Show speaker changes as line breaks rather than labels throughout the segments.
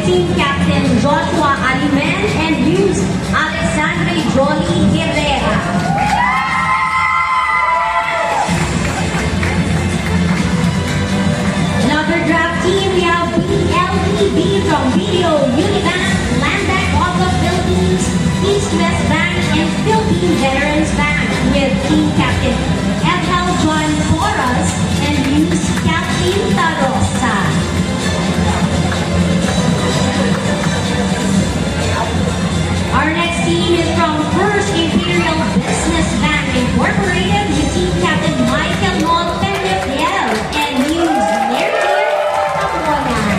Team Captain Joshua Alimen and Muse Alexandre Jolie Herrera. Another draft team, we have BLEB from Video Unibank, Land Bank of the Philippines, East West Bank, and Philippine Veterans Bank with Team Captain FL John Porras and Muse Kathleen Tarosa. Our next team is from First Imperial Business Bank Incorporated with Team Captain Michael Montefiel and Muse Meridian Tamuanan.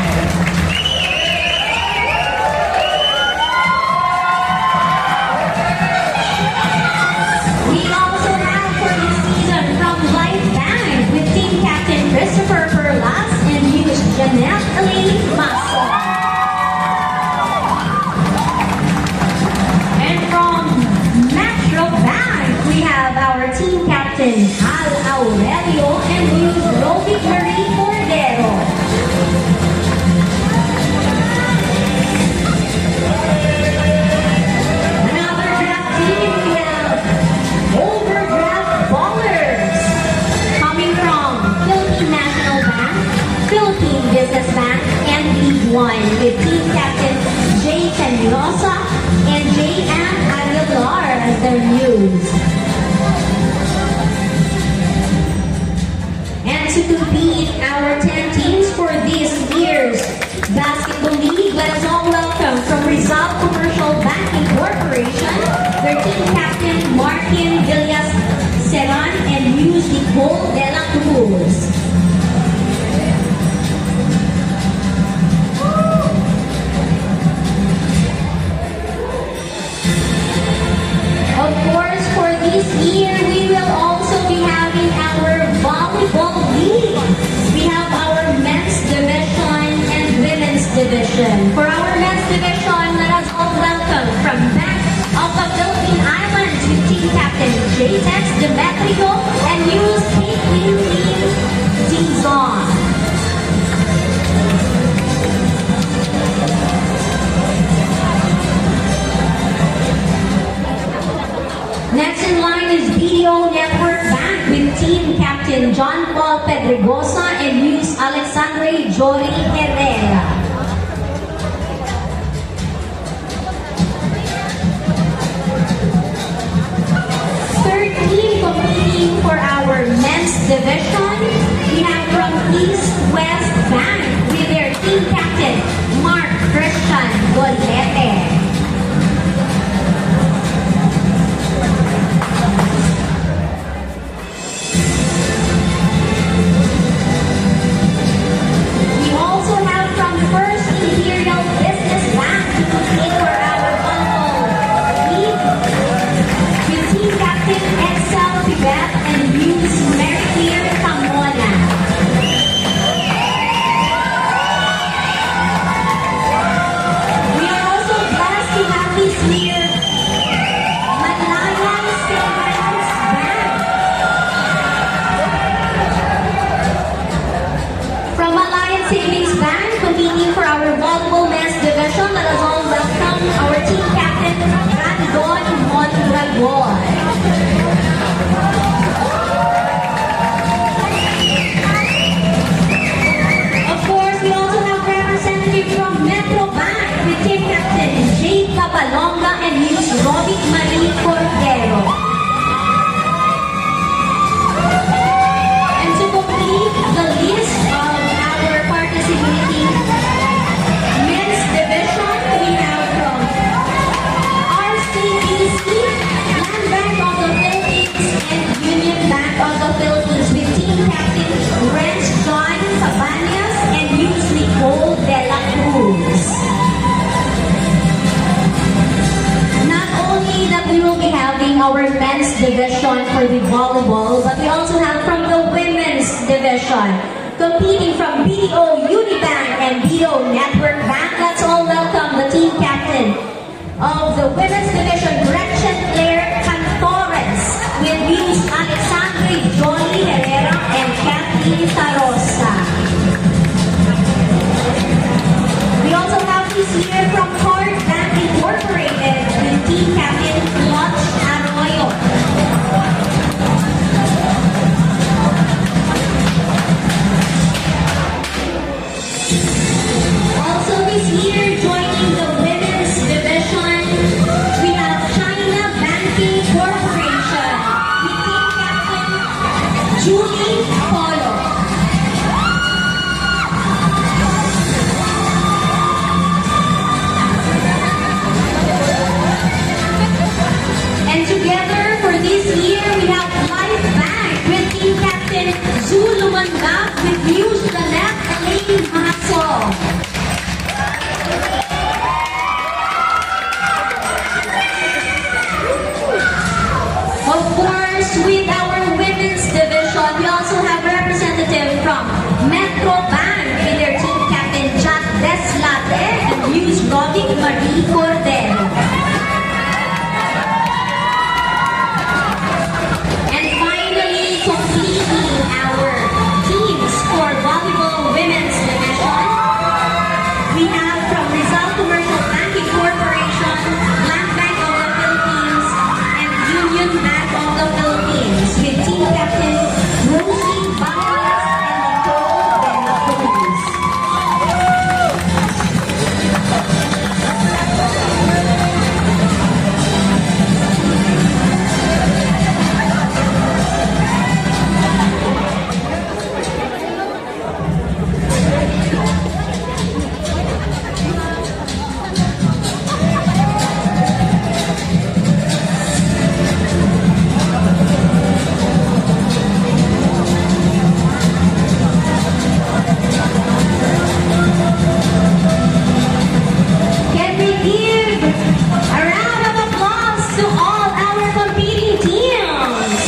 We also have for this season from Life Bank with Team Captain Christopher Perlas and Muse Jeanette Elaine Maso. And from Metro Bank, we have our team captain Al Aurelio and Muse Roby Marie Cordero. Another draft team, we have Overdraft Ballers coming from Philippine National Bank, Philippine Business Bank, and League One with team captain Jay Canyosa and J.M. Aguilar as their news. And to compete our 10 teams for this year's Basketball League, let us all welcome from Rizal Commercial Banking Corporation, their team captain Martin Villas Seran and Muse Nicole De La Cruz. Of course, for this year, we will also be having our volleyball league. We have our men's division and women's division. For our men's division, let us all welcome from Bank of the Philippine Islands with team captain J.Tex Demetrio and Muse Caitlin Lee Dizon. Next in line is BDO Network Bank with team captain John Paul Pedregosa and Muse Alexandre Jolie Herrera. Third team competing for our men's division, we have from East West Bank with their team captain Mark Christian Golete. We also have from First Imperial Business Bank to compete for our volleyball league with team captain Excel Tibet and Muse Mary Claire Camona. We are also blessed to have this year Malayan Savings Bank. From Alliance Savings Bank, competing for our volleyball men's division, let us all welcome our team captain, Brandon Mondragon. Of course, we also have representatives from Metro Bank with team captain Jay Cabalonga and Muse Roby Marie Cordero. And to complete the list of our participating men's division, we have from RCBC, Land Bank of the Philippines, and Union Bank of the Philippines with team captain Renz John Sabanias and Muse Nicole De La Cruz. Not only that we will be having our men's division for the volleyball, but we also have from the women's division, competing from BDO Unibank and BDO Network Bank. Let's all welcome the team captain of the women's division, Gretchen Claire Cantores, with Muse Alexandre Jolie Herrera and Kathleen Tarosa. We also have the Also this year, joining the women's division, we have China Banking Corporation with team captain Julie Polo. And together for this year, we have Life Bank with team captain Zulu Mandap with News to the left, Elaine Maso. Of course, with our women's division, we also have representative from Metro Bank with their team captain Jack Deslate and News Robbie Marie Cordero. And finally, completing our teams for volleyball women's division, we have from Rizal Commercial Banking Corporation, Land Bank of the Philippines, and Union Bank of the Philippines with team captain Rosie Baez and Nicole Benacones. Can we give a round of applause to all our competing teams?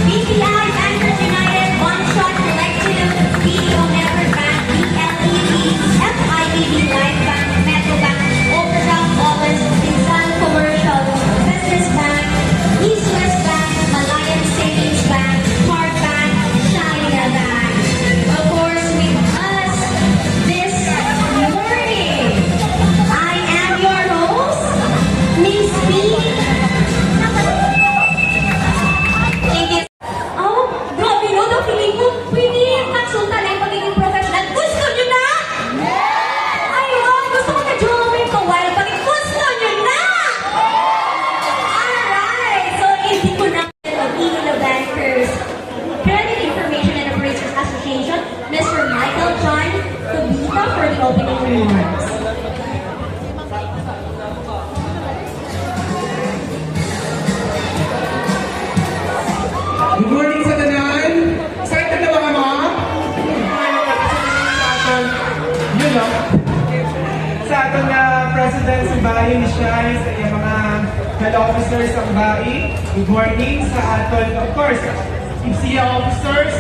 BPI Bankers United, One Shot Collective, BDO Network Bank, BLEB, FIBB Life Bank, Metro Bank, Overdraft Dollars, Rizal Commercial, Business Bank, East West Bank, Malayan Savings Bank, Park Bank, China Bank. Of course, with us this morning, I am your host, Miss B. Thank you. Oh, grabe no, daw feeling ko, pwede magsunta lang yung pagiging professional. Gusto nyo na? Ayun, gusto ko na join ko while pagiging gusto nyo na? Alright, so hindi ko na of Ilo Bankers Credit Information and Appraisers Association, Mr. Michael John Kubita for the opening remarks.
Good morning sa tanan. Excited na ba ka mo? Yun lang. Sa ating president sa bahay ni Shai, sa iyang mga head officers sa bahay. Good morning sa aton, of course, IPSIA officers.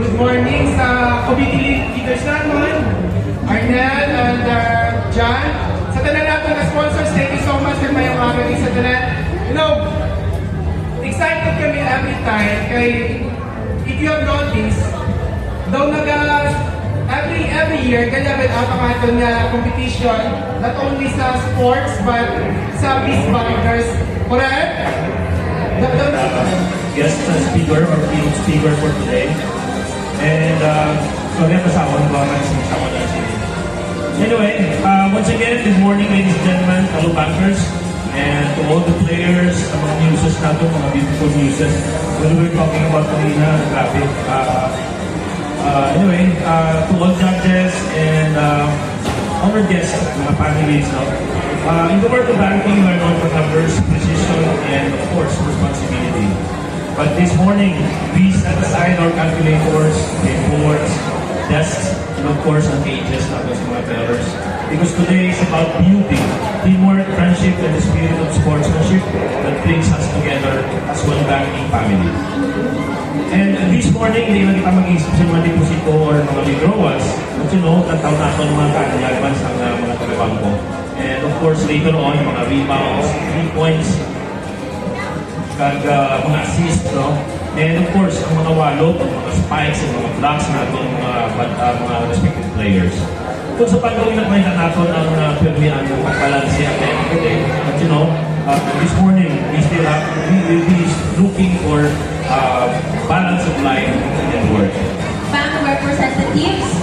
Good morning sa committee leaders natin, Arnel and John. Sa tanan natin na sponsors, thank you so much for mayong araw sa tanan. You know, excited kami every time kay if you have noticed daw every year kaya may ato nga competition not only sa sports but sa beach bikers, correct?
Guest speaker or field speaker for today. And sorry kasama ko ba kasama natin. Anyway, once again, good morning ladies and gentlemen, fellow bankers. And to all the players, sa mga newses natin, mga beautiful newses. When we were talking about kanina, grabe. Anyway, to all judges and honored guests, mga families, no? In the world of banking, we are known for numbers, precision, and of course, responsibility. But this morning, we set aside our calculators, reports, desks, and of course, ang pages natin sa mga tellers. Because today is about beauty, teamwork, friendship, and the spirit of sportsmanship that brings us together as one banking family. And this morning, hindi lang kita mag-iisip sa mga deposito or mga withdrawals. But you know, tataw natin mga kanyagban sa mga taga-bangko. And of course, later on, mga rebounds, 3 points, mga assist, no? And of course, ang mga walot, ang mga spikes, and mga blocks natin, mga respective players. Kung sa pag-gawin na natin ang pirmihan ng pagbalansi at the end of the day, but you know, this morning, we will be looking for balance of life and work.
Bank representatives,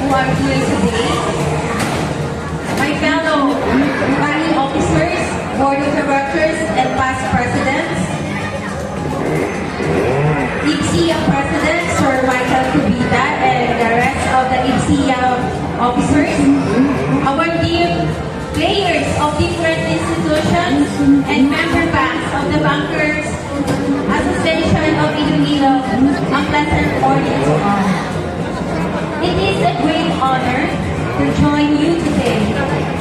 who are here today, my fellow Bali officers, board of directors, and past presidents, IPSIA President Sir Michael Cubita and the rest of the IPSIA officers, our dear players of different institutions and member banks of the Bankers Association of Iloilo, a pleasant morning to all. It is a great honor to join you today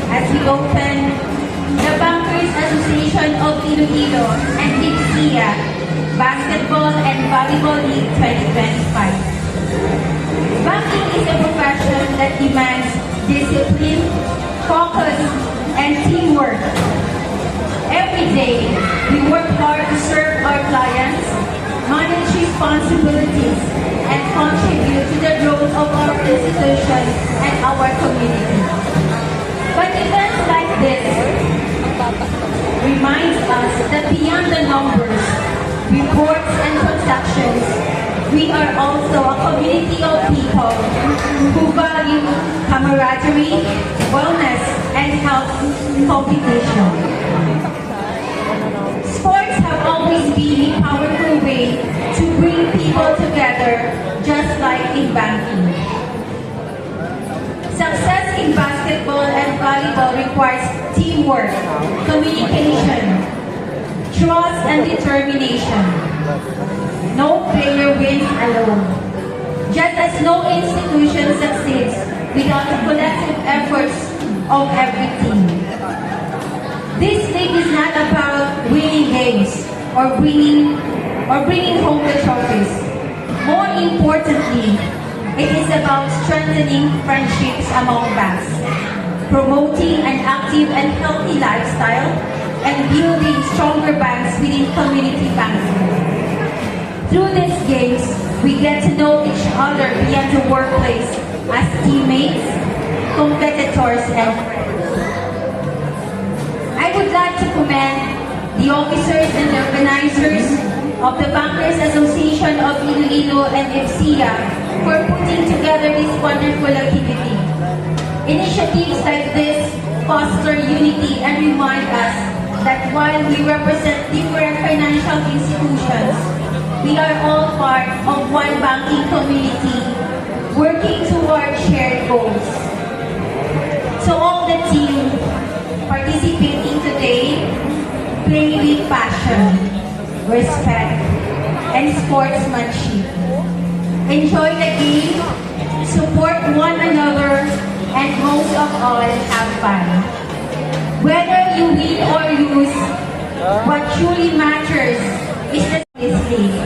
as we open the Bankers Association of Iloilo and IPSIA Basketball and Volleyball League 2025. Banking is a profession that demands discipline, focus, and teamwork. Every day, we work hard to serve our clients, manage responsibilities, and contribute to the growth of our institution and our community. But events like this reminds us that beyond the numbers, reports, and transactions, we are also a community of people who value camaraderie, wellness, and health competition. Sports have always been a powerful way to bring people together, just like in banking. Success in basketball and volleyball requires teamwork, communication, trust, and determination. No player wins alone. Just as no institution succeeds without the collective efforts of every team. This league is not about winning games or bringing home the trophies. More importantly, it is about strengthening friendships among banks, promoting an active and healthy lifestyle, and building stronger banks within community banking. Through these games, we get to know each other beyond the workplace as teammates, competitors, and friends. I would like to commend the officers and the organizers of the Bankers Association of Iloilo and IPSIA for putting together this wonderful activity. Initiatives like this foster unity and remind us that while we represent different financial institutions, we are all part of one banking community working toward shared goals. So all the team participating today, play with passion, respect, and sportsmanship. Enjoy the game, support one another, and most of all, have fun. Whether you win or lose, what truly matters is the league.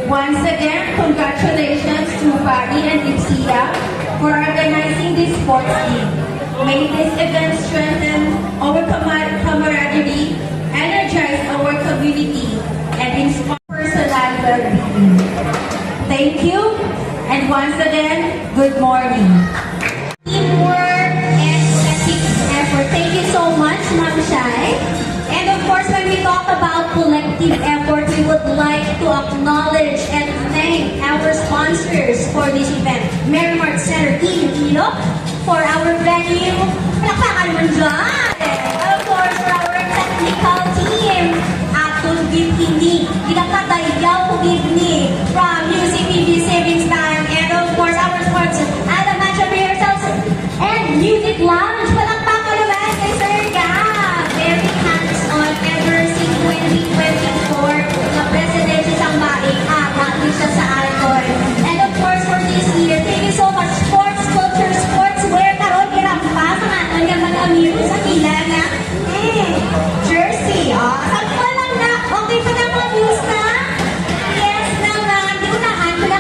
Once again, congratulations to Bali and IPSIA for organizing this sports league. May this event strengthen our camaraderie, energize our community, and inspire personal well-being. Thank you, and once again, good morning.
Teamwork and collective effort. Thank you so much, Ma'am Shai. And of course, when we talk about collective effort, we would like to acknowledge and thank our sponsors for this event. Merrimart Center Iloilo for our venue. Palakpakan mo dyan! Of course, for our technical team. Atul Gipini, Kinakatayaw Gipini from UCPB Savings Bank. And of course, our sponsors, Adam Mancha Rehearsals and Music Lounge. Palakpakan naman kay Sir Gab. Very hands-on ever since 2024 na presidente sa Baik natin siya sa Alcoy. And of course, for this year, thank you so much. Sports, culture, sportswear, karon irampa sa aton nga mga amigos sa pila na jersey. Sakto lang na. Okay pa na mga views na? Yes naman. Di unahan ko na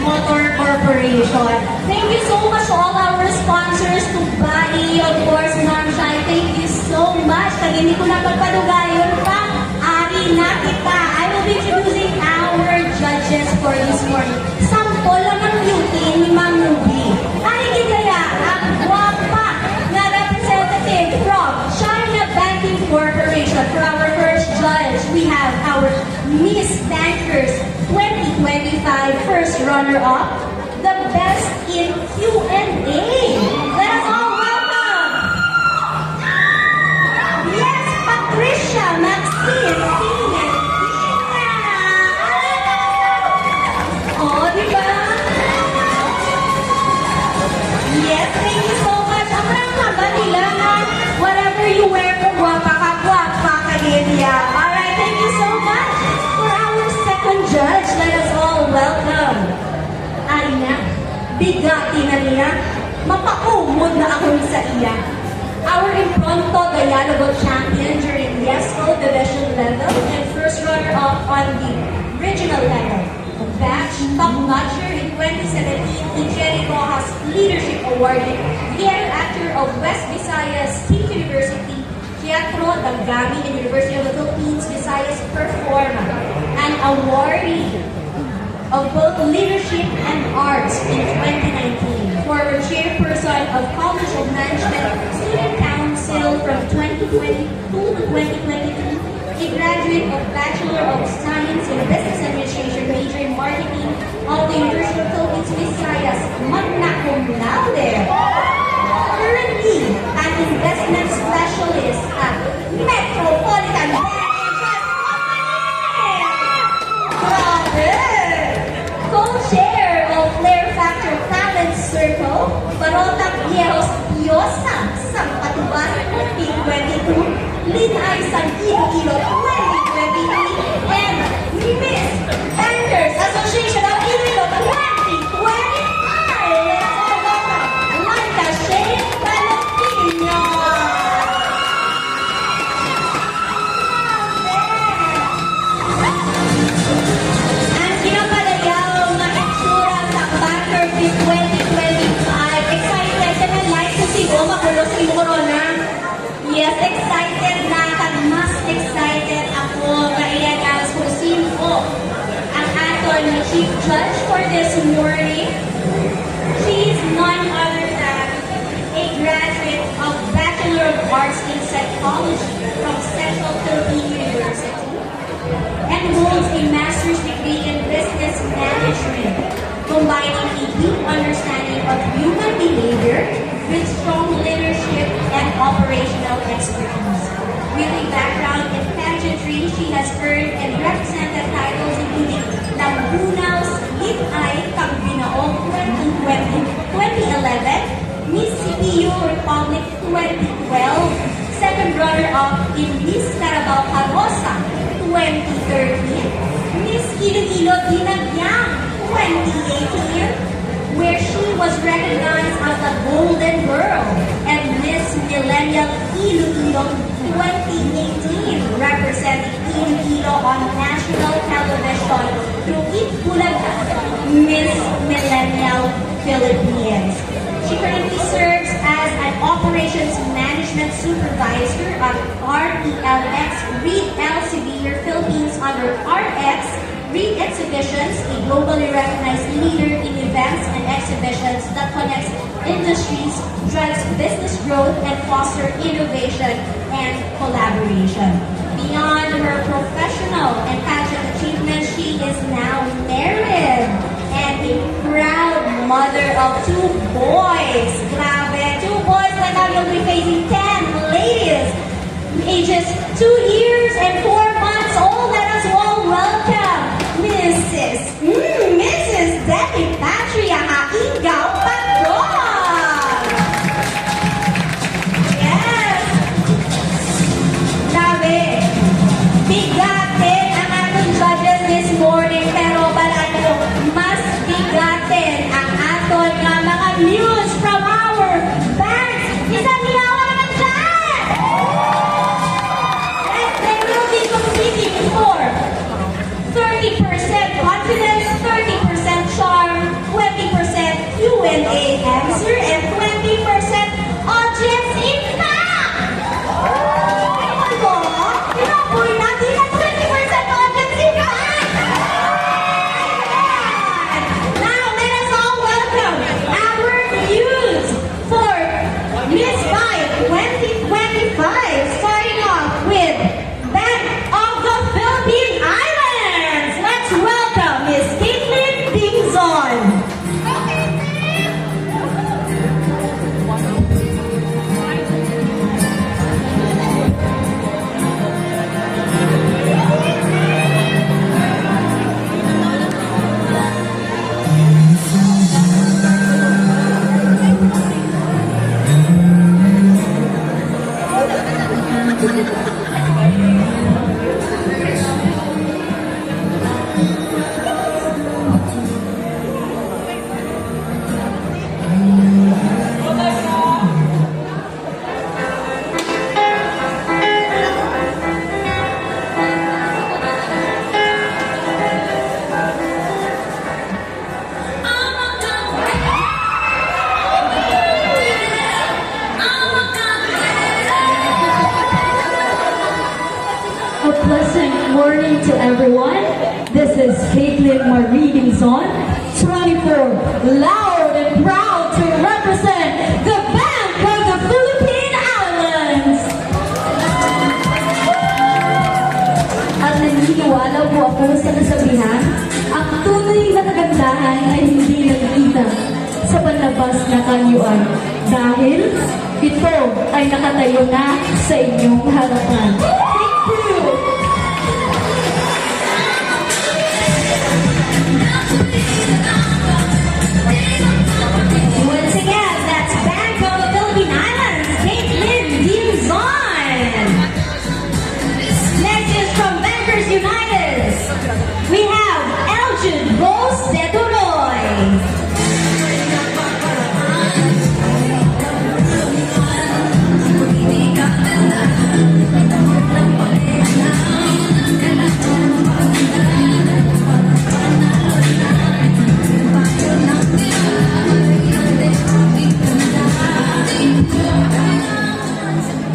Motor Corporation. Thank you so much to all our sponsors, to Bali, of course, Ma'am Shai. Thank you so much. Pag hindi ko na pagpadugayon pa, ari na kita. I will be introducing our judges for this morning. Sample lang ang beauty ni Ma'am Ruby. Ari kaya ang guwapa na representative from China Banking Corporation. For our first judge, we have our Miss Bankers 2025 first runner-up, the best in Q&A. Let us all welcome. Yes, Patricia Maxine Tina. Oh, di ba? Yes, thank you so much. Ang haba nila na whatever you wear, kung guwapa ka, Lydia. Alright, thank you so much. For our second judge, let us all welcome. Ay na, bigati na niya. Mapaumod na ako sa iya. Our impromptu dialogue champion during YESCO division level and first runner-up on the regional level. Batch top-notcher in 2017 in Jerry Rojas Leadership Award, theater actor of West Visayas State University, Teatro Dangami and University of the Philippines, Visayas Performa, an awardee of both leadership and arts in 2019. Former chairperson of College of Management Student Council from 2022 to 2023. A graduate of Bachelor of Science in Business Administration, major in Marketing of the University of the Philippines, Visayas, magna cum laude. Currently, an investment specialist at Metropolitan Bank. Co-chair of Flair Factor Talent Circle, Barotac Viejos Diosa, Sang Patubas 2022, Linay Sang Iloilo 2023, and Miss Bankers Association of Iloilo 2025. Let's all welcome Laika Shane Valentino. Ang kinapalayaw na itsura sa Banker 2025. Excited ka na like to see mo magulo sa iyong corona? Yes, excited na. Mas excited ako na i-announce kung sino ang aton na Chief Judge for this morning. She is none other than a graduate of Bachelor of Arts in Psychology from Central Philippine University and holds a master's degree in business management, combining a deep understanding of human behavior with strong leadership and operational expertise. With a background in pageantry, she has earned and represented titles including Lambunao's Hit-Ay Kagbinaong 2011, Miss CPU Republic 2012, second runner-up in Miss Carabao Carosa 2013, Miss Iloilo Dinagyang 2018, where she was recognized as a Golden Girl, and Miss Millennial Iloilo 2018, representing Iloilo on national television through Eat Bulaga, Miss Millennial Philippines. She currently serves as an Operations Management Supervisor at RELX Reed Elsevier Philippines under RX Reed Exhibitions, a globally recognized leader in events and exhibitions that connects industries, drives business growth, and foster innovation and collaboration. Beyond her professional and pageant achievements, she is now married and a proud mother of 2 boys. Grabe, 2 boys that now will be facing 10 ladies, ages 2 years and 4 months old. Let us all welcome Mrs. Debbie Patria Haingao Patron. Yes. Grabe. Bigatin ang ating judges this morning, pero balaan nyo, mas bigatin ang aton nga mga news from our bands. Isang hiyawan naman dyan! And they will be competing for
to everyone. This is Caitlin Marie Dingzon, 24, loud and proud to represent the Bank of the Philippine Islands. At naniniwala po ako sa kasabihan, ang tunay na kagandahan ay hindi nakikita sa panlabas na kanyuan dahil ito ay nakatayo na sa inyong harapan. Thank you!
Once again, that's Bank of the Philippine Islands, Caitlin Dingzon. Next is from Bankers United. We have Elgin Rose de Duroy.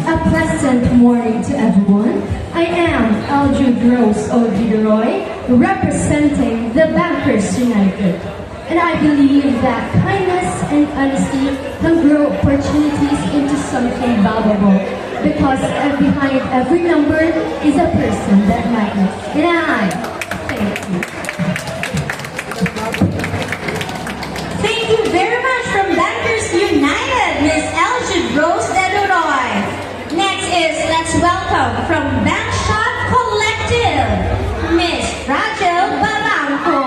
A pleasant morning to everyone. I am Aljude Rose Odiroy, representing the Bankers United. And I believe that kindness and honesty can grow opportunities into something valuable. Because behind every number is a person that matters. And I thank you.
Thank you very much from Bankers United, Miss Elgin Rose de Duroy. Next is let's welcome from Bankshot Collective, Miss Rachel Barranco.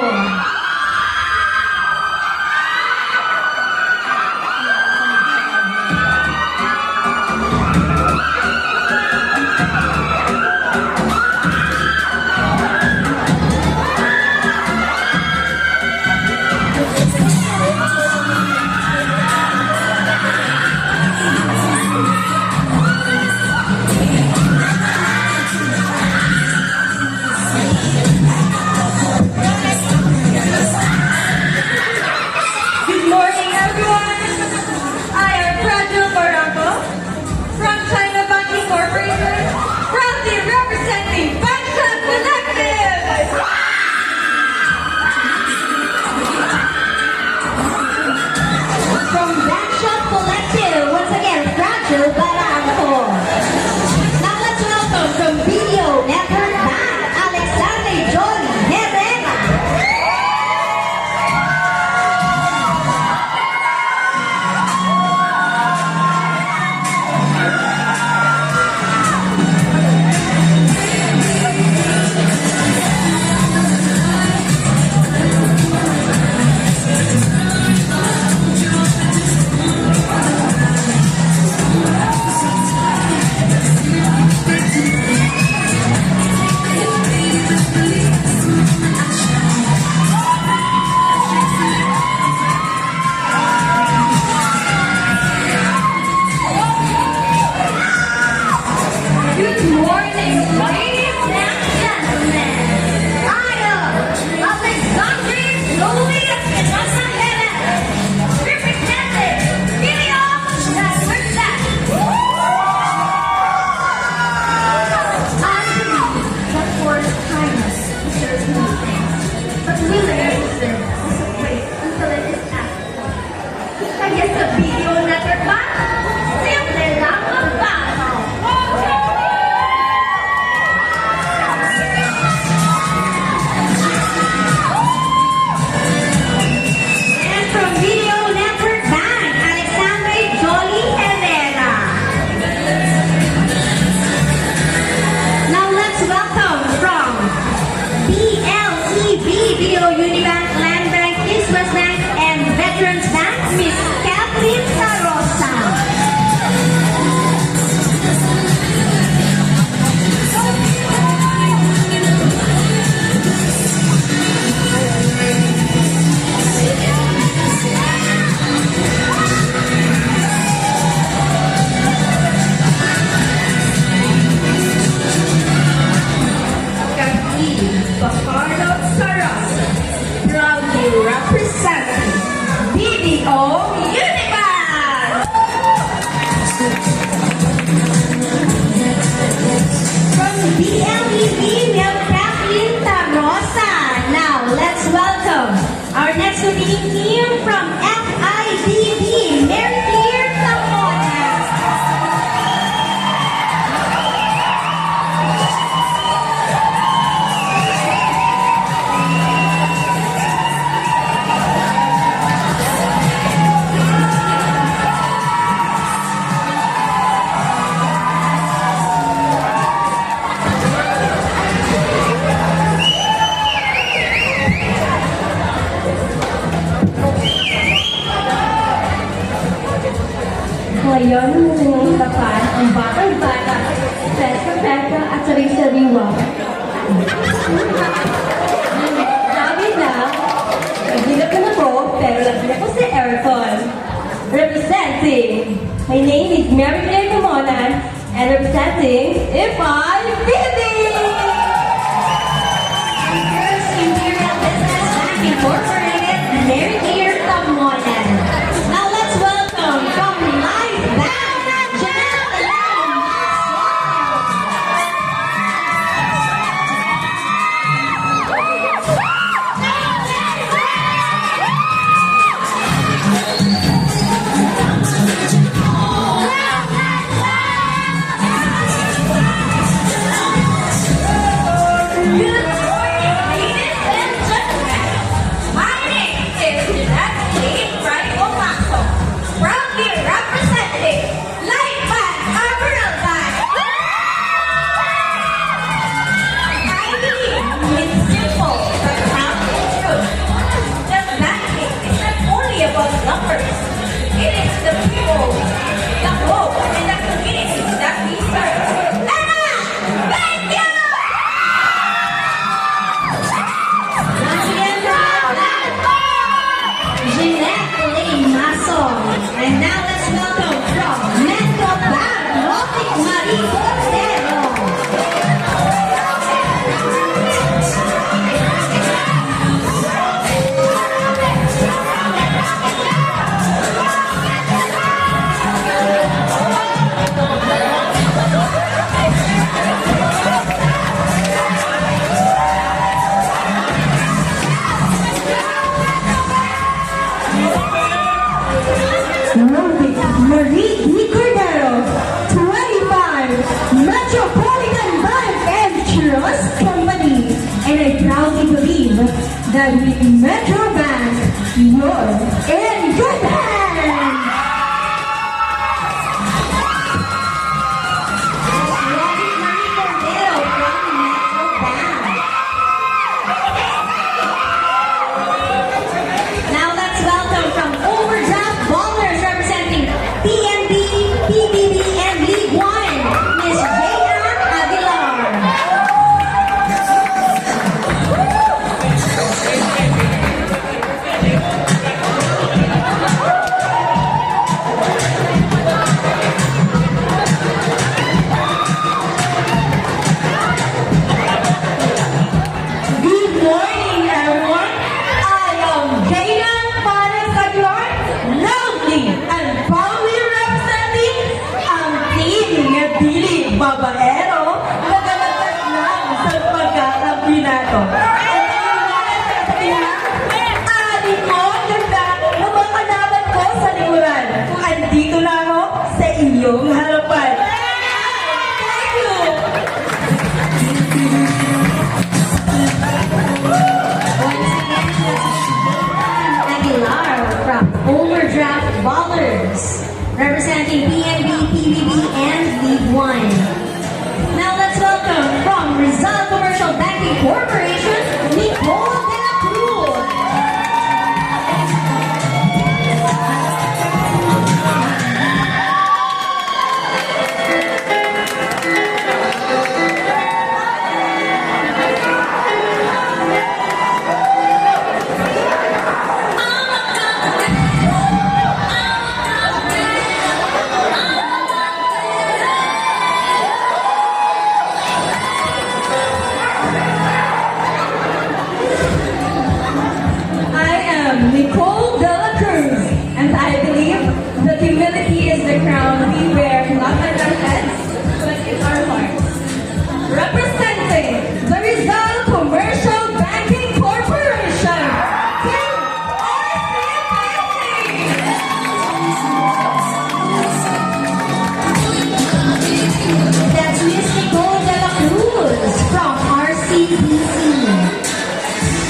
Good morning, everyone. I am Rachel Barranco from China Bank Incorporated, proudly representing Bankshot Collective.
From Bankshot Collective, once again, Rachel Barranco. Now let's welcome from Video Network Bank, Alexander John Herrera.
Good morning, ladies and gentlemen. I am Alexandre Julius Mendoza Jimenez, representing Video Network Bank.
I believe that for kindness deserves many things, but willingness to serve is a wait until it is asked.
Kaya sa Video Network Bank, simple lang ang bago.
And from Video Network Bank, Alexandre Jolie Herrera. Now let's welcome from BLEB, Video Unibank, Land Bank, East West Bank, and Veterans Bank, Miss Kathleen Sarosa.
Kathleen Bacardo Sarosa, proudly representing BDO Unibank.
From BLEB, we have Kathleen
next to the team from FIDB, Mary Claire Zamora.
Ngayon, tapan ang batang-bata, peska-peska at sariw-sariwa. Sabi na, nagilap na ako, pero lagi ako si Aircon. Representing, my name is Mary Claire Camonan, and representing IFI Philippines!
First Imperial Business Bank Incorporated, Mary Claire Tamonan. Now let's welcome from Live Bank, Janelle Alam
Good morning, ladies and gentlemen. My name is Jeanette Lee Franco, proudly representing Light Bank, Rural Bank. I believe it's simple but powerful truth. That banking is not only about numbers. It is the people, the hope, and the communities that we serve. Emma, thank you!
Once again from Live Bank, Jeanette Elaine Mason. And now let's welcome from Metro Bank, Rotic Marie Cordero.
Marie D. Cordero, 25, Metropolitan Bank and Trust Company. And I proudly believe that with Metro Bank, you're in good hands.
Rotic Marie Cordero from Metro Bank. Now let's welcome from Overdraft Ballers representing PNB, PBB, and League One, Miss Jaya Aguilar.
Good morning, everyone. I am Jaylan Pares Aguilar, loudly and proudly representing ang team ng Dili Babaero na dalagat lang sa pagkakabinato. Adik mo, ganda, na makalaban ko sa likuran. Andito na ako sa inyong harapan. Thank you!
Once again, Aguilar from Overdraft Ballers, representing PNB, PBB, and League One. Now let's welcome from Rizal Commercial Banking Corporation, Nicole De La Cruz.
Representing the Rizal Commercial Banking Corporation, Team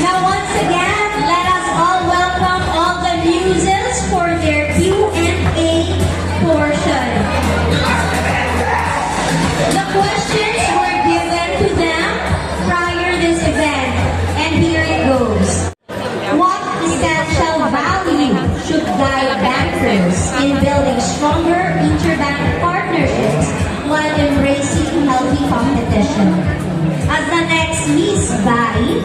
Now, once again, let us all welcome all the muses for their Q&A portion. The questions were given to them prior this event, and here it goes. What essential value should guide bankers in building stronger interbank partnerships while embracing healthy competition? As the next Miss Bai,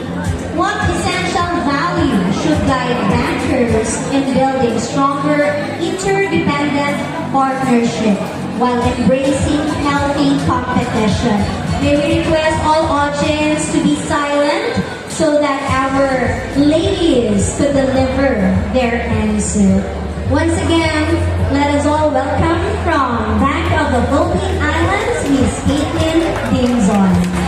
what essential value should guide bankers in building stronger interdependent partnership while embracing healthy competition? May we request all audience to be silent so that our ladies could deliver their answer. Once again, let us all welcome from Bank of the Philippine Islands, Miss Caitlin Dimzon.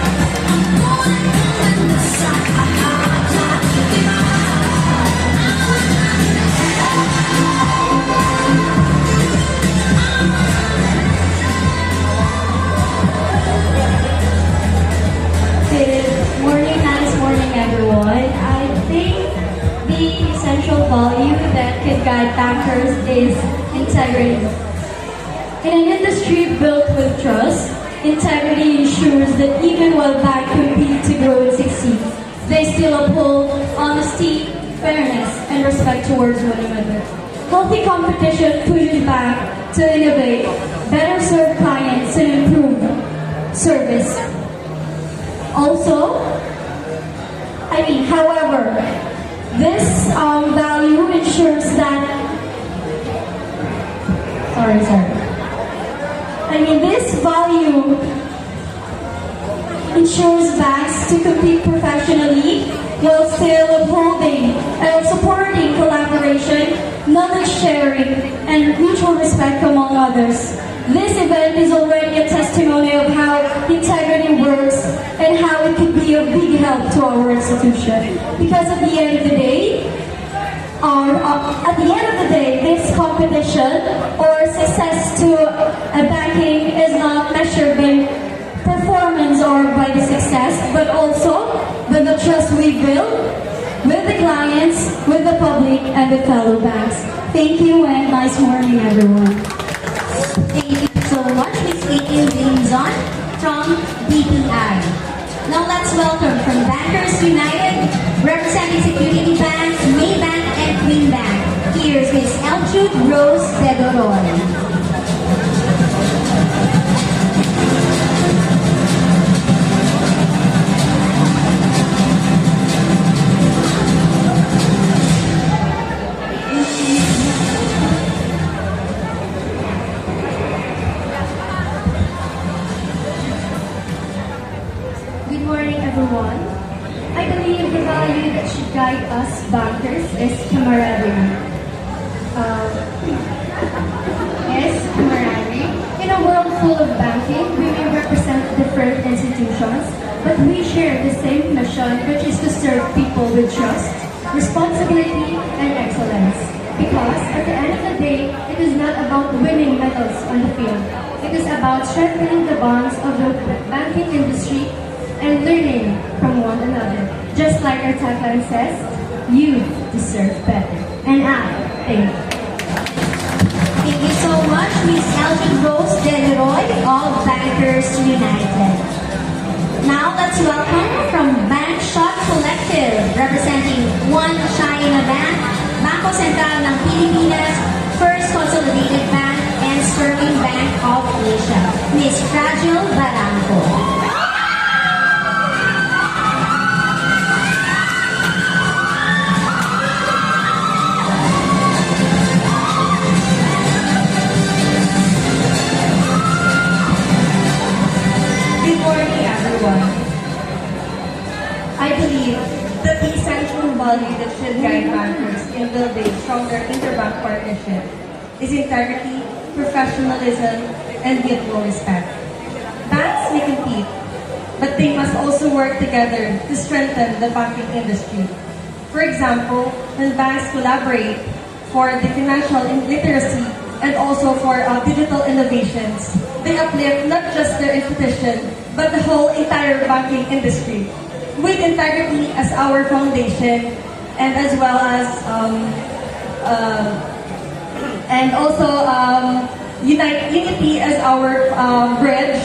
Good morning, nice morning, everyone. I think the essential value that can guide bankers is integrity. In an industry built with trust, integrity ensures that even while banks compete to grow and succeed, they still uphold honesty, fairness, and respect towards one another. Healthy competition pushes banks to innovate, better serve clients, and improve service. However, this value ensures that, this value ensures banks to compete professionally while still upholding and supporting collaboration, knowledge sharing, and mutual respect among others. This event is already a testimony of how integrity works and how it could be of big help to our institution. Because at the end of the day, this competition or success to a banking is not measured by performance or by the success, but also by the trust we build with the clients, with the public, and the fellow banks. Thank you and nice morning, everyone.
Thank you so much, Ms. Caitlin Dimzon from BPI. Now let's welcome from Bankers United, representing Security Bank, Maybank, and Queen Bank. Here's Ms. Eljude Rose Pedoroy.
Good morning, everyone. I believe the value that should guide us bankers is camaraderie. In a world full of banking, we may represent different institutions, but we share the same mission, which is to serve people with trust, responsibility, and excellence. Because at the end of the day, it is not about winning medals on the field. It is about strengthening the bonds of the banking industry and learning from one another. Just like our tagline says, you deserve better. And I thank you.
Thank you so much, Ms. Elgin Rose Deleroy of Bankers United. Now let's welcome from Bank Shot Collective, representing One China Bank, Bangko Sentral ng Pilipinas, First Consolidated Bank, and Sterling Bank of Asia, Ms. Fragile Barangco.
I believe that the essential value that should guide bankers in building stronger interbank partnership is integrity, professionalism, and mutual respect. Banks may compete, but they must also work together to strengthen the banking industry. For example, when banks collaborate for the financial literacy and also for digital innovations, they uplift not just their institution, but the whole entire banking industry. with integrity as our foundation, and as well as unity as our bridge,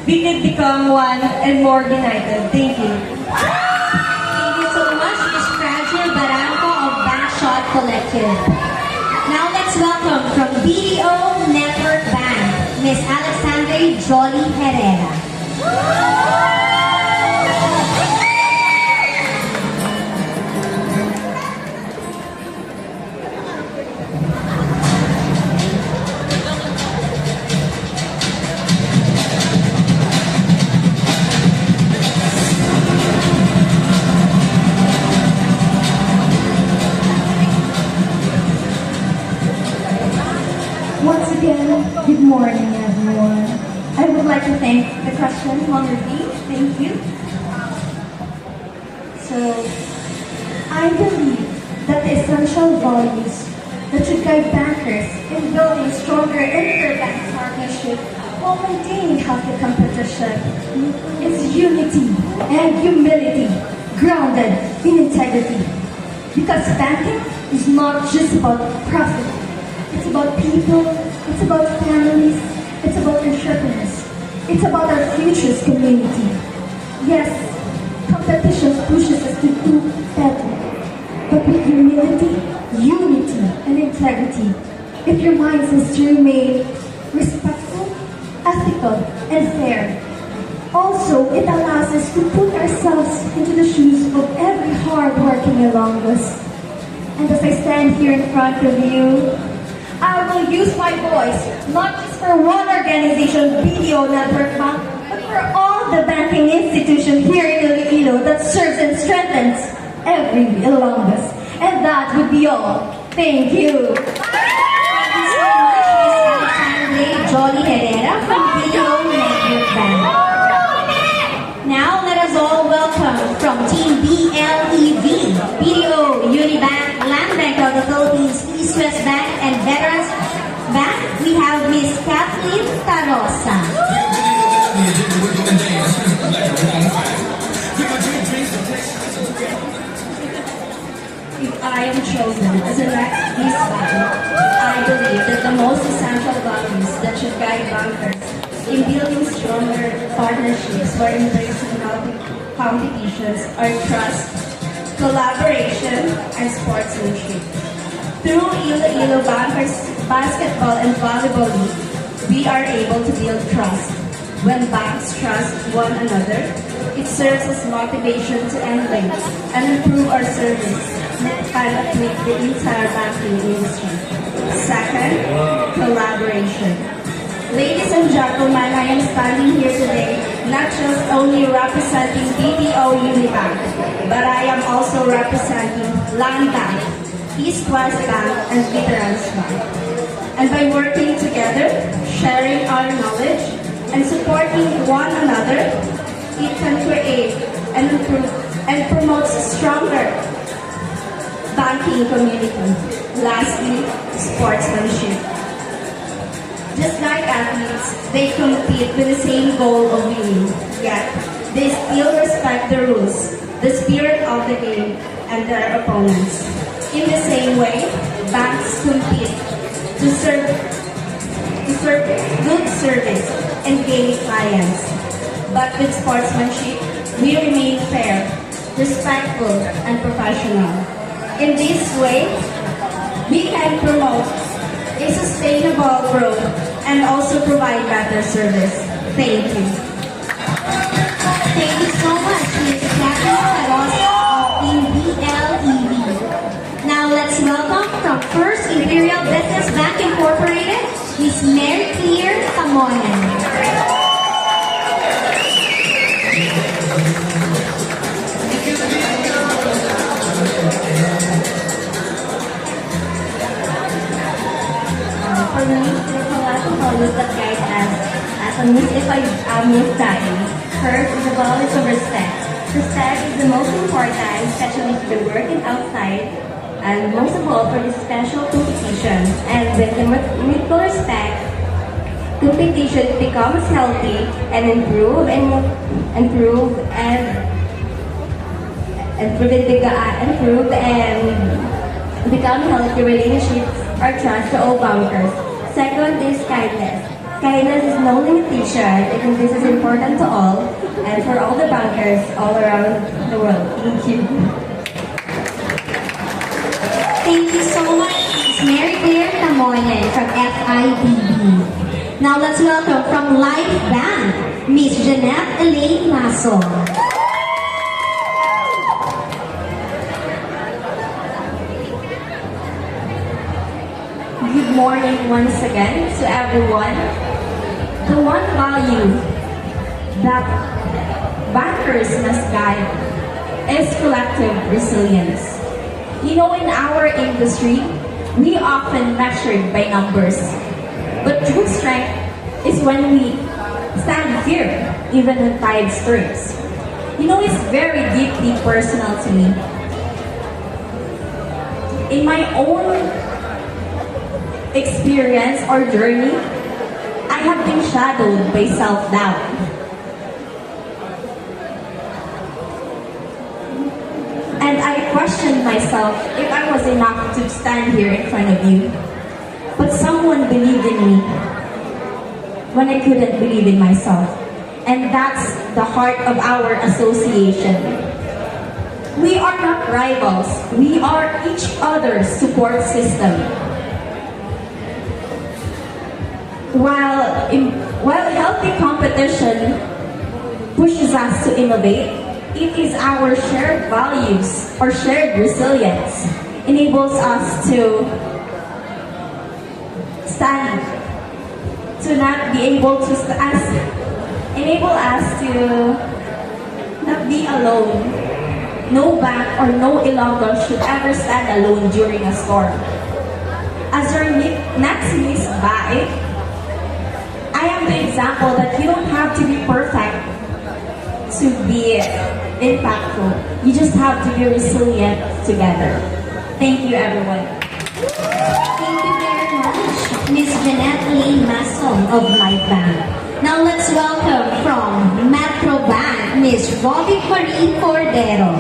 we can become one and more united. Thank you.
Thank you so much, Ms. Fragile Barranco of Bankshot Collective. Now let's welcome from BDO Network Bank, Ms. Alexandre Jolly Herrera.
Once again, good morning, everyone. I would like to thank the question honorably. Thank you. So, I believe that the essential values that should guide bankers in building stronger interbank partnership while maintaining healthy competition is unity and humility grounded in integrity. Because banking is not just about profit. It's about people, it's about families, it's about entrepreneurs, it's about our future's community. Yes, competition pushes us to do better, but with humility, unity, and integrity, if your mindset is to remain respectful, ethical, and fair. Also, it allows us to put ourselves into the shoes of every hard-working along us. And as I stand here in front of you, I will use my voice, not just for one organization, BDO Network Bank, but for all the banking institutions here in Iloilo that serves and strengthens every along us. And that would be all. Thank you.
Thank you so much, Ms. Alexandre Jolly Herrera from BDO Network Bank. Now let us all welcome from Team BLEV, BDO, Unibank, Land Bank of the Philippines, East West Bank, and Veterans Bank. We have Ms. Kathleen Tarosa.
If I am chosen as a next Miss Bank, I believe that the most essential values that should guide bankers in building stronger partnerships for embracing healthy competitions are trust, collaboration, and sportsmanship. Through Iloilo Bankers Basketball and Volleyball League, we are able to build trust. When banks trust one another, it serves as motivation to emulate and improve our service and uplift the entire banking industry. Second, collaboration. Ladies and gentlemen, I am standing here today not just only representing BDO Unibank, but I am also representing Land Bank, East West Bank, and Veterans Bank. And by working together, sharing our knowledge, and supporting one another, it can create and improve and promote a stronger banking community. Lastly, sportsmanship. Just like athletes, they compete with the same goal of winning, yet they still respect the rules, the spirit of the game, and their opponents. In the same way, banks compete to serve good service and gain clients. But with sportsmanship, we remain fair, respectful, and professional. In this way, we can promote a sustainable growth and also provide better service. Thank you.
Thank you so much, Ms. Kathleen Tarosa of Team BLEV. Now let's welcome from First Imperial Business Bank Incorporated, Ms. Mary Claire Tamonan.
For me, there's a lot of values that guide us as a Miss Diary. First is the values of respect. Respect is the most important, especially if you're working outside, and most of all for this special competition. And with the mutual respect, competition becomes healthy and improve and improve and become healthy relationships or trust to all bankers. Second is kindness. Kindness is no limitation. I think this is important to all and for all the bankers all around the world. Thank you.
Thank you so much, Miss Mary Claire Tamoyan from FIBB. Now let's welcome from Life Band, Miss Jeanette Elaine Mason.
Good morning once again to everyone. The one value that bankers must guide is collective resilience. You know, in our industry, we often measured by numbers. But true strength is when we stand firm, even when tides turns. You know, it's very deeply personal to me. In my own experience or journey, I have been shadowed by self-doubt. And I questioned myself if I was enough to stand here in front of you. But someone believed in me when I couldn't believe in myself. And that's the heart of our association. We are not rivals. We are each other's support system. While healthy competition pushes us to innovate, it is our shared values or shared resilience enables us to stand, to not be able to enable us to not be alone. No bank or no Ilonggo should ever stand alone during a storm. As our next Miss Bai, I am the example that you don't have to be perfect to be impactful. You just have to be resilient together. Thank you, everyone.
Thank you very much, Miss Jeanette Elaine Mason of Life Band. Now let's welcome from Metro Bank, Miss Robbie Marie Cordero.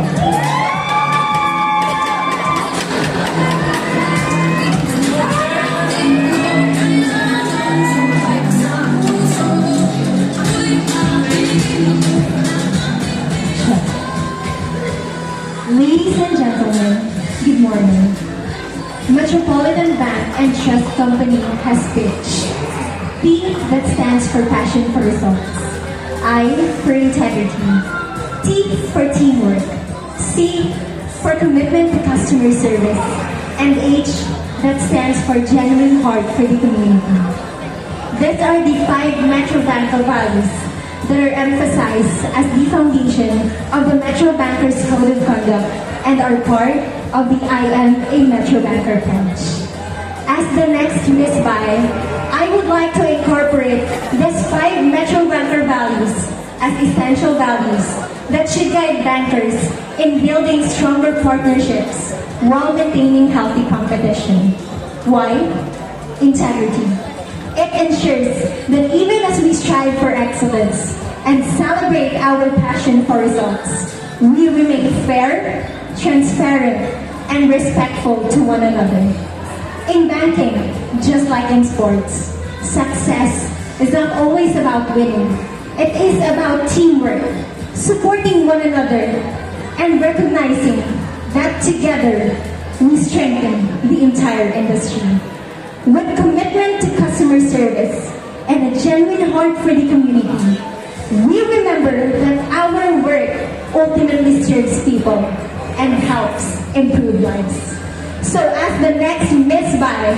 Ladies and gentlemen, good morning. Metropolitan Bank and Trust Company has pitched P that stands for passion for results, I for integrity, T for teamwork, C for commitment to customer service, and H that stands for genuine heart for the community. These are the 5 Metro Banker values that are emphasized as the foundation of the Metro Bankers Code of Conduct and are part of the I Am a Metro Banker pledge. As the next Miss Bai, I would like to incorporate these 5 Metro Banker values as essential values that should guide bankers in building stronger partnerships while maintaining healthy competition. Why? Integrity. It ensures that even as we strive for excellence and celebrate our passion for results, we remain fair, transparent, and respectful to one another. In banking, just like in sports, success is not always about winning. It is about teamwork, supporting one another, and recognizing that together we strengthen the entire industry. With commitment to customer service and a genuine heart for the community, we remember that our work ultimately serves people and helps improve lives. So as the next Miss Bai,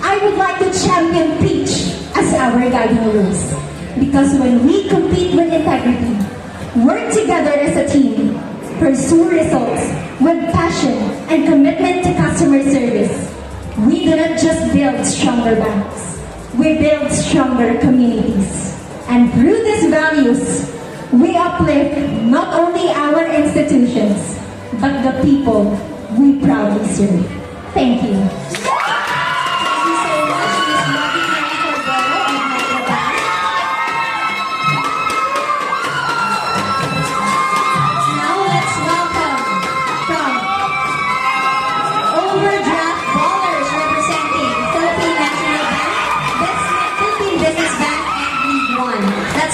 I would like to champion Peach as our guiding rules. Because when we compete with integrity, work together as a team, pursue results with passion and commitment to customer service, we do not just build stronger banks, we build stronger communities. And through these values, we uplift not only our institutions, but the people we proudly serve. Thank you.
Thank you so much, Miss Robbie Marie Cordero of Metro Bank. Now let's welcome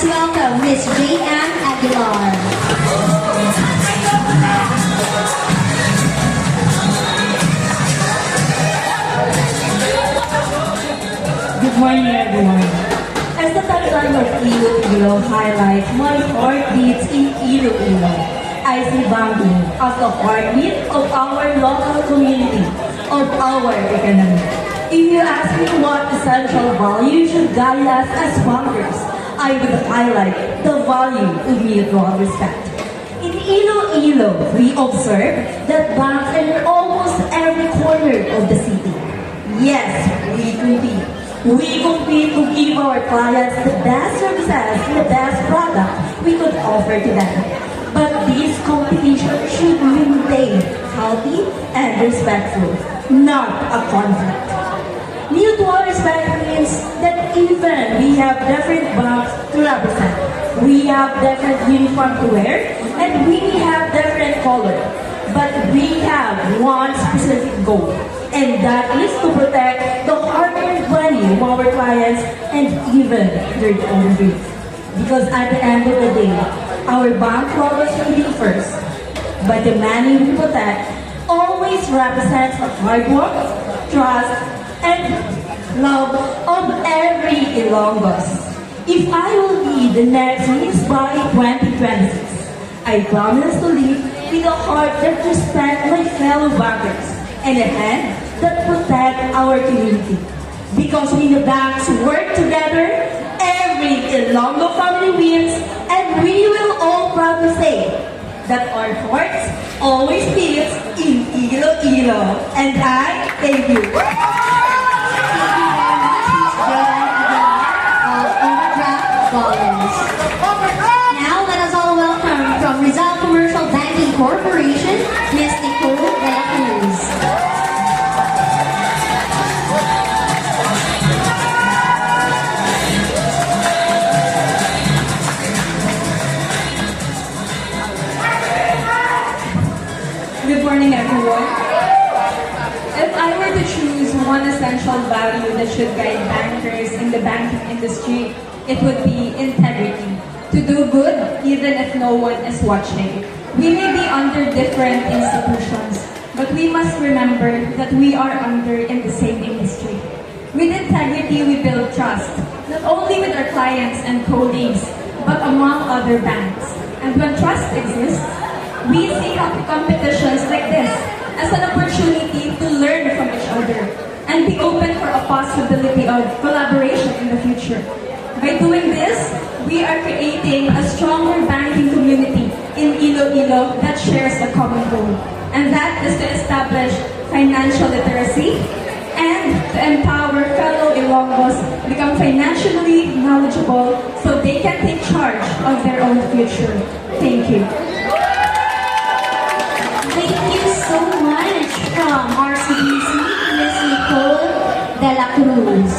Let's welcome Miss J.M. Aguilar.
Good morning, everyone. As the tagline of Iloilo highlights, my heart beats in Iloilo. I see banking as the heartbeat of our local community, of our economy. If you ask me what essential value should guide us as bankers, I would highlight the value of mutual respect. In Iloilo, we observe that banks are in almost every corner of the city. Yes, we compete. We compete to give our clients the best services, the best product we could offer to them. But this competition should remain healthy and respectful, not a conflict. Mutual respect means that even we have different banks to represent, we have different uniform to wear, and we have different color, but we have one specific goal, and that is to protect the hard-earned money of our clients and even their own dreams. Because at the end of the day, our bank always will be first, but the money we protect always represents the hard work, trust, and love of every Ilonggos. If I will be the next Miss by 2026, I promise to live with a heart that respects my fellow bankers and a hand that protect our community. Because when the banks work together, every Ilonggo family wins, and we will all proudly say that our hearts always beats in Iloilo. And I thank you.
Now let us all welcome from Rizal Commercial Banking Corporation, Ms. Nicole de la Cruz.
Good morning, everyone. If I were to choose one essential value that should guide bankers in the banking industry, it would be integrity. To do good even if no one is watching. We may be under different institutions, but we must remember that we are under in the same industry. With integrity, we build trust, not only with our clients and colleagues, but among other banks. And when trust exists, we see competitions like this as an opportunity to learn from each other and be open for a possibility of collaboration in the future. By doing this, we are creating a stronger banking community in Iloilo that shares a common goal, and that is to establish financial literacy and to empower fellow Ilonggos become financially knowledgeable so they can take charge of their own future. Thank you.
Thank you so much from RCBC, Ms. Nicole de la Cruz.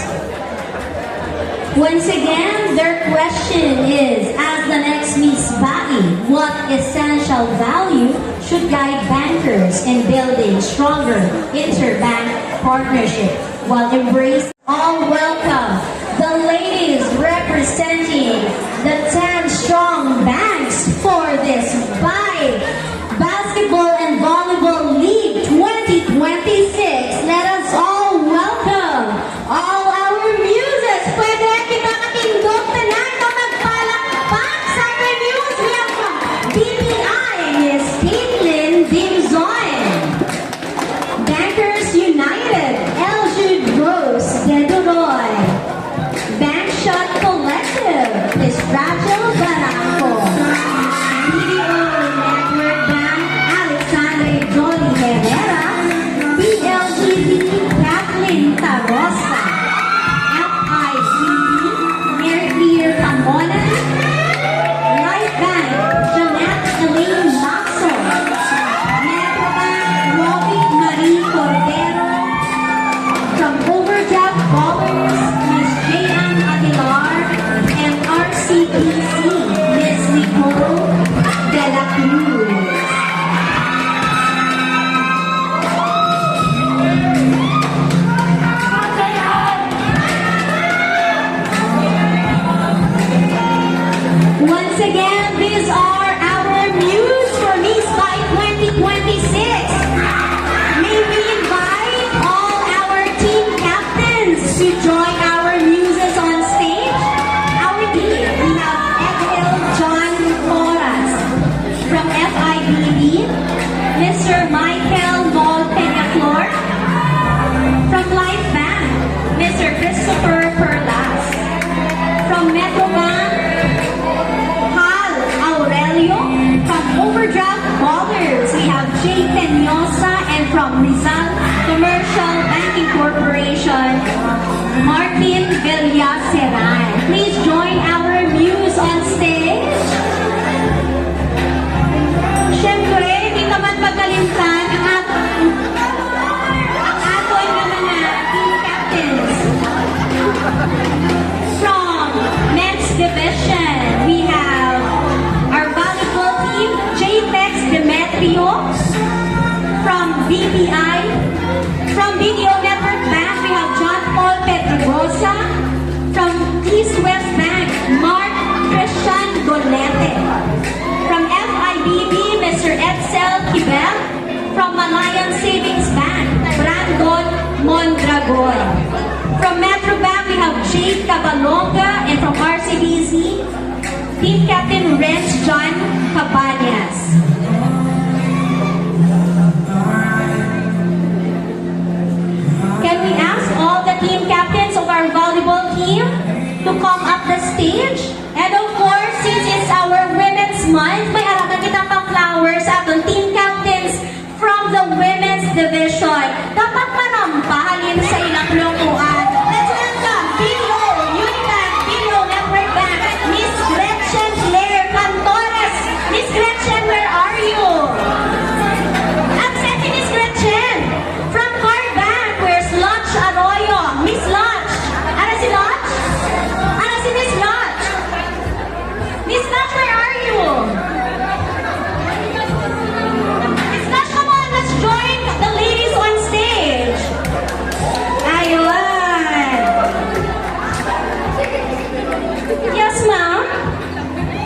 Once again, their question is, as the next Miss Bai, what essential value should guide bankers in building stronger interbank partnership while embracing all welcome the ladies representing the 10 strong banks for this Bai Basketball and Volleyball League 2026. Let us all welcome all our muses. Pwede kita katindog tanan na magpalakpak sa reviews. We have from BPI, Miss Caitlin Dimzoy. Bankers United, Eljude Rose Deduroy. Bank Shot Collective, Miss Rachel Barangco. BDO BPI. From BDO Network Bank, we have John Paul Pedrosa. From East West Bank, Mark Christian Golete. From FIBB, Mr. Edsel Kibel. From Malayan Savings Bank, Brandon Mondragon. From Metro Bank, we have Jade Cabalonga. And from RCBC, Team Captain Renz John Cabañas. Can we ask all the team captains of our volleyball team to come up the stage? And of course, since it's our Women's Month, may arakan kitang pang flowers sa atong team captains from the Women's Division. Dapat manampa halin sa ilang lukuan. Let's welcome BDO Unibank, BDO Network Bank, Miss Gretchen Claire Cantores. Miss Gretchen, where are you? Absent si Miss Gretchen. From Card Bank, where's Lodge Arroyo? Miss Lodge. Ano si Lodge? Ano si Miss Lodge? Miss Lodge, where are you? Miss Lodge, come on, let's join the ladies on stage. Ayun. Yes, ma'am.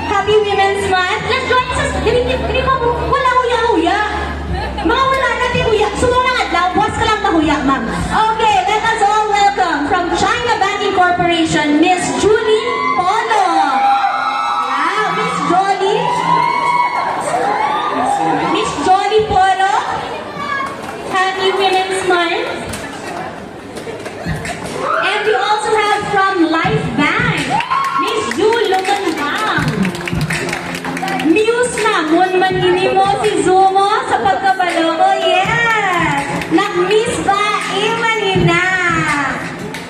Happy Women's Month. Let's join sa... Dili pa mo. Wala huya-huya. Mga wala natin huya. Sumunod lang. Buwas ka lang mahuya, ma'am. Okay, let us all welcome from China Banking Corporation, Miss Julie Polo. Wow, Miss Jolie. Miss Jolie Polo. Happy Women's Month. And we also have from Life Bank, Miss Jul Lumanbang. Muse na, mun mo si Zumo sa pagkabalo ko, yes! Nag-miss ba? Imanina!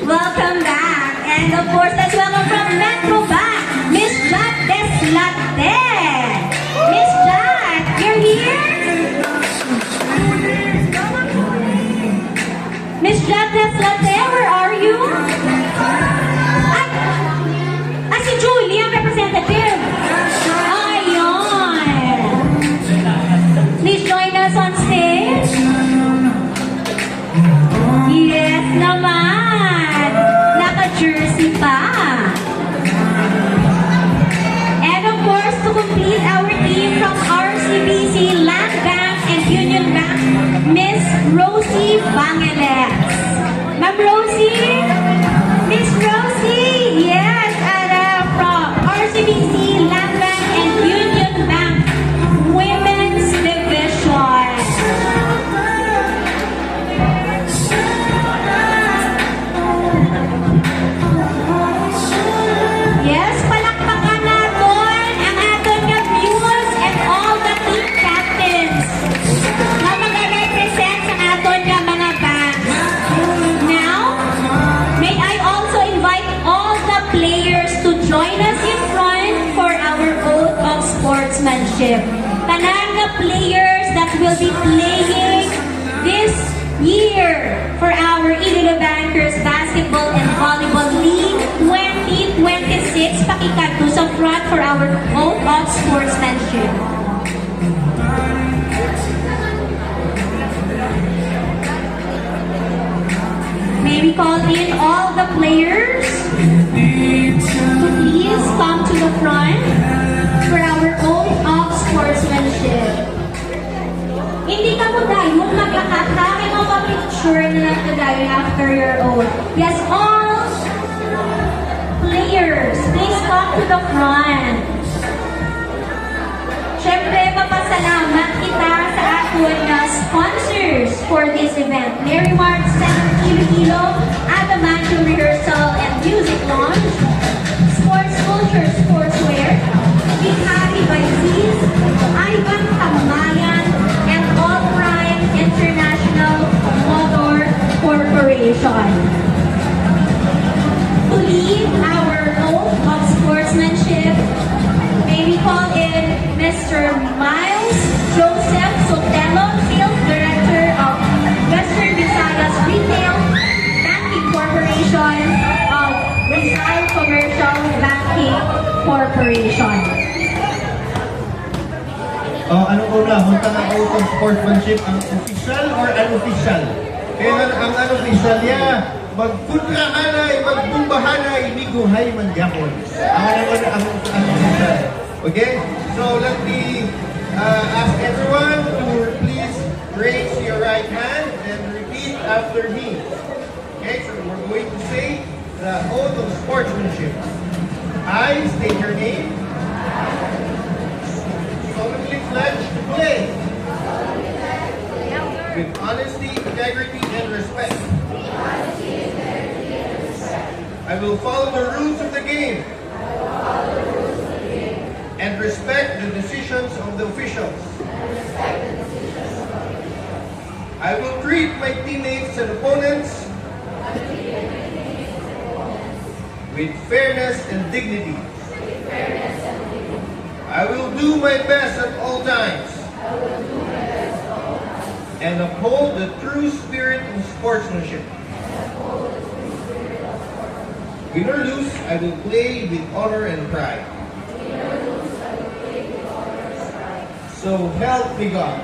Welcome back! And of course, let's welcome from Metro Bank, Miss Jack Deslate! Miss Jack, you're here? Miss Jack Deslate, where are you? Ay, si Julie ang representative. Ayun. Please join us on stage. Yes naman. Naka-jersey pa. And of course, to complete our team from RCBC, Land Bank, and Union Bank, Miss Rosie Bangeles. Ma'am Rosie? Miss Rosie, yes, from RCBC, Land Bank, and Union Bank, Women's Division. Yes, palakpakan natin ang ating muse and all the team captains na mag-represent sa ating mga banks. Now, may I also invite all the players to join us in front for our oath of sportsmanship. Tanan na players that will be playing this year for our Iloilo Bankers Basketball and Volleyball League 2026. Pakikadto sa front for our oath of sportsmanship. May we call in all the players to please come to the front for our oath of sportsmanship. Hindi ka mo dahil magkakatake mo pa-picture na lang dahil after your oath. Yes, all players, please come to the front. Siyempre, mapasalamat kita sa ating sponsors for this event. Mary Mark Center Iloilo, Adamantium Rehearsal and Music Lounge, Sports Culture Sportswear, Bihari by Z's, Ivan Tamayan, and All Prime International Motor Corporation. To lead our oath of sportsmanship, may we call in Mr. Miles Joseph Sotelo, Sales Director of Western Visayas Retail Banking Corporation of Rizal Commercial Banking Corporation.
Anong una? Punta na auto of sportsmanship ang official or unofficial. Kaya ang unofficial niya, magpunrahanay, magbumbahanay, miguhay man yapon. Ang naman ang unofficial. Okay? So let me ask everyone to please raise your right hand and repeat after me. Okay, so we're going to say the oath of sportsmanship. I state your name. Solemnly pledge to play with honesty, integrity, and respect. I will follow the rules of the game and respect the decisions of the officials. I will treat my teammates and opponents with fairness and dignity. I will do my best at all times and uphold the true spirit of sportsmanship. Win or lose, I will play with honor and pride. So help me God.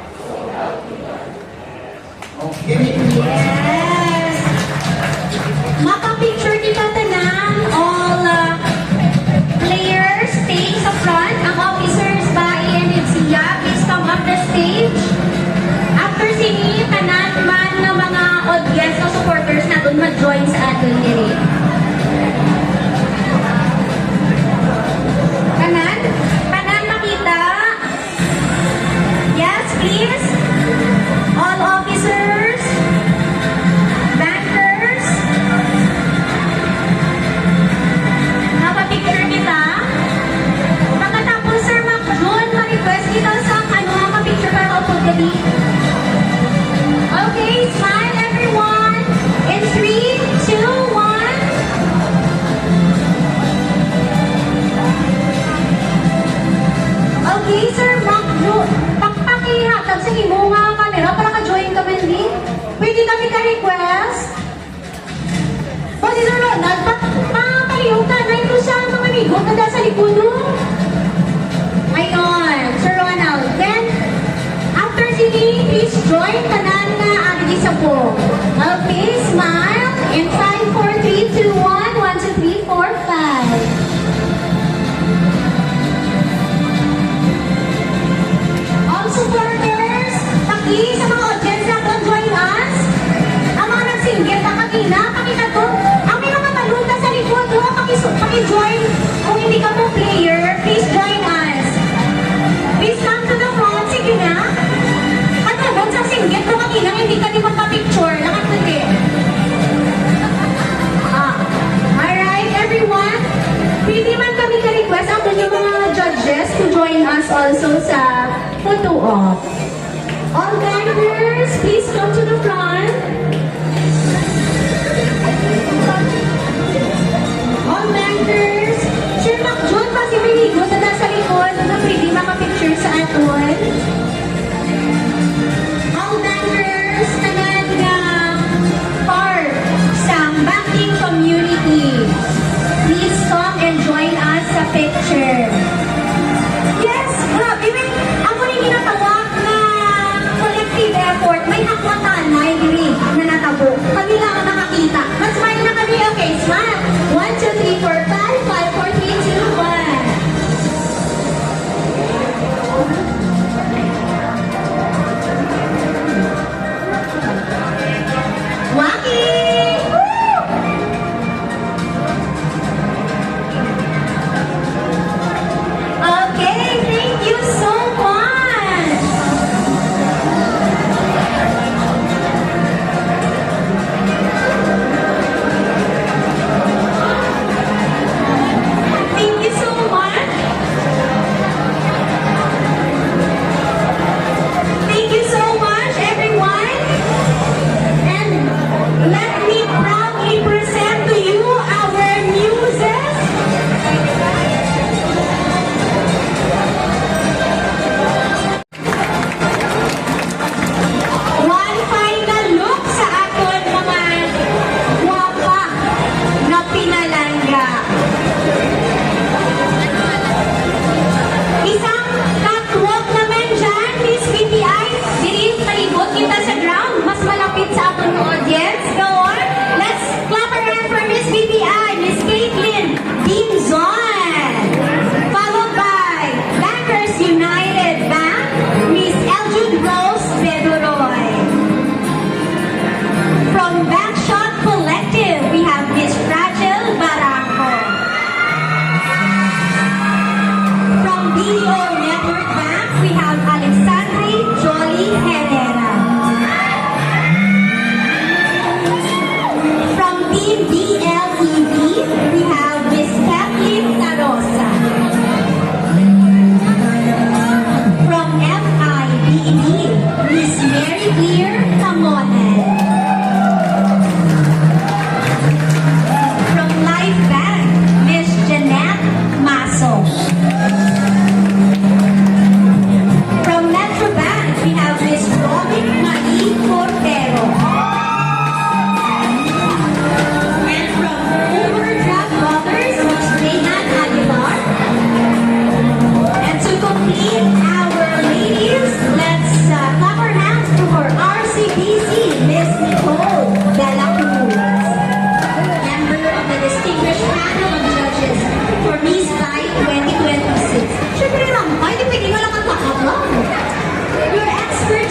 Okay.
Yes! Mapapicture kita tanan. All players staying sa front. Ang officers ba i-NFCA, please come up the stage. After singing, tanan man ng mga audience o supporters na doon mag-join sa ating diri. Tanan? Tanan makita? Yes, please. All officers, bankers, napapicture kita. Pagkatapos, Sir Mac Jun, ma-request kita sa mapapicture para upod gabi. Okay, smile everyone. In 3, 2, 1. Okay, Sir Mac Jun, pakpakihatag sa imo nga camera para ka-join ka man din. Pwede kami ka-request. O si Sir Ronald, papaliw ka na ito sa mga amigo na sa likod mo. Ngayon, Sir Ronald, then, after singing, please join tanan na agi sa po. Okay, smile. In 5, 4, 3, 2, 1. 1, 2, 3, 4, 5. All supporters, paki sa mga audience na don't join us. Ang mga nagsinggit na kanina, pakita to. Ang may mga taluta sa likod, paki-join. Kung hindi ka po player, please join us. Please come to the front. Sige na. At doon sa singgit mo kanina, hindi ka di magpa-picture. Lakat hindi. Alright, everyone. Pwede man kami ka-request ang yung mga judges to join us also sa photo op. All bankers, please come to the front. All bankers, Sir Mac Jun, kasi minigo na nasa likod na pwede makapicture sa aton. All bankers, tanan nga part sa banking community. Please come and join us sa picture. Yes, grabe. Ako rin ginatawag na collective effort. May hakwatan na.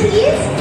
please.